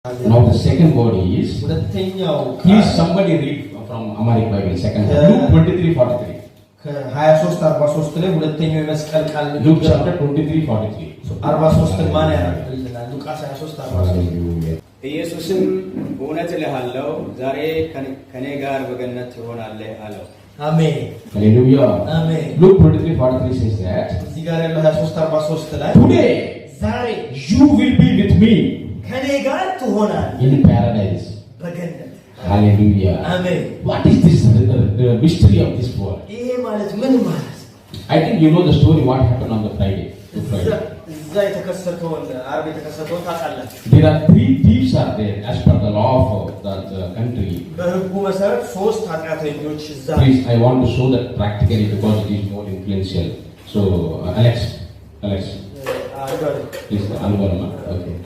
Now the second word is, please somebody read from Amharic Bible, second Luke 23:43. Luke chapter 23:43. ኢየሱስም በእውነት እልሃለሁ ዛሬ ከኔ ጋር በገነት ትሆናለህ አለው። አሜን ሃሌሉያ አሜን። Luke 23:43 says that እዚህ ጋር ያለው 23:43 ላይ today ዛሬ you will be with me ከኔ ጋር ትሆናለህ in paradise በገነት። hallelujah አሜን። What is this the mystery of this word? ይሄ ማለት ምን ማለት? I think you know the story what happened on the Friday. እዛ የተከሰተውን አርብ የተከሰተውን ታውቃላችሁ። There are three thieves are there as per the law of the country. በሕጉ መሰረት ሶስት ኃጢአተኞች እዛ። Please, I want to show that practically because it is more influential. So Alex, please Alvarma. Okay.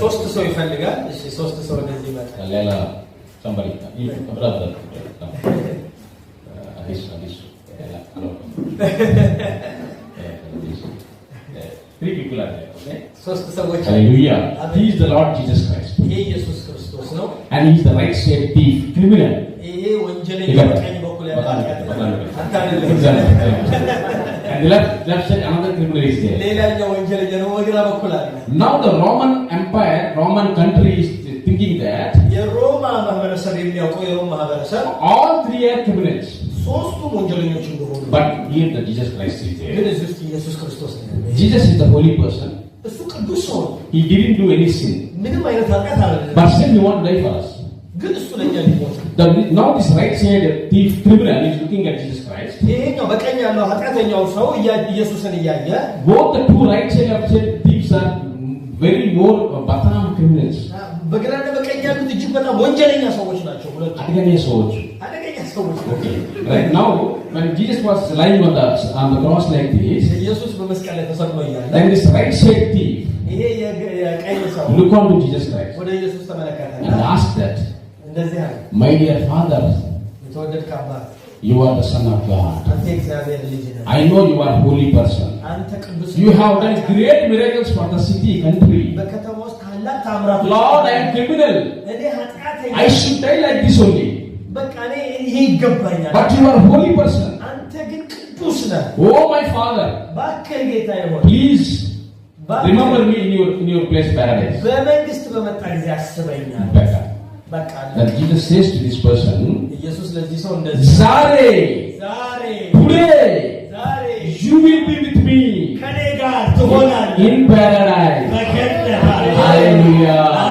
ሶስት ሰው ይፈልጋል። እሺ ሶስት ሰው እንደዚህ ይመጣል። ሌላ somebody brother. This. Three people are there, okay? ሶስት ሰዎች Hallelujah. He is the Lord Jesus Christ. ይሄ ኢየሱስ ክርስቶስ ነው። And he is the right side thief, criminal. ይሄ ወንጀለኛ በቀኝ በኩል ያለ And the left side another criminal is there. ሌላኛው ወንጀለኛ ነው በግራ በኩል አለ። Now the Roman country is thinking that የሮማ ማህበረሰብ የሚያውቀው የሮማ ማህበረሰብ all three are criminals. ሶስቱም ወንጀለኞች እንደሆኑ But here the Jesus Christ is there. ግን እዚህ ውስጥ ኢየሱስ ክርስቶስ ነው። Jesus is the holy person. እሱ ቅዱስ ነው። He didn't do any sin. ምንም አይነት ኃጢአት አላደረገም። But still he wants to die for us. ግን እሱ ለኛ ሊሞት Now this right side thief criminal is looking at Jesus Christ. ይሄኛው በቀኝ ያለው ኃጢአተኛው ሰው ኢየሱስን እያየ both the two right side of thieves are very more batam criminals. በግራና በቀኝ ያሉት እጅግ በጣም ወንጀለኛ ሰዎች ናቸው። ሁለቱ አደገኛ ሰዎች ናቸው። Right now when Jesus was lying on the cross like this, ኢየሱስ በመስቀል ላይ ተሰቅሎ እያለ then this right side thief ይሄ የቀኝ ሰው look on to Jesus Christ ወደ ኢየሱስ ተመለከተ and asked that, እንደዚህ አለ፣ my dear Father, የተወደድክ አባት you are the Son of God. አንተ እግዚአብሔር ልጅ ነህ። I know you are holy person. አንተ ቅዱስ You have done great miracles for the city, country. በከተማ ውስጥ ታላቅ ታምራት Lord, I am criminal. እኔ ኃጢአተኛ I should die like this only. በቃ እኔ ይሄ ይገባኛል። But you are holy person. አንተ ግን ቅዱስ ነህ። Oh my Father, እባክህ ጌታዬ ሆይ please remember me in your place paradise. በመንግስት በመጣ ጊዜ አስበኛል። በቃ That Jesus says to this person, ኢየሱስ ለዚህ ሰው እንደዚህ ዛሬ today you will be with me ከኔ ጋር ትሆናለህ in paradise. በገነት። Hallelujah.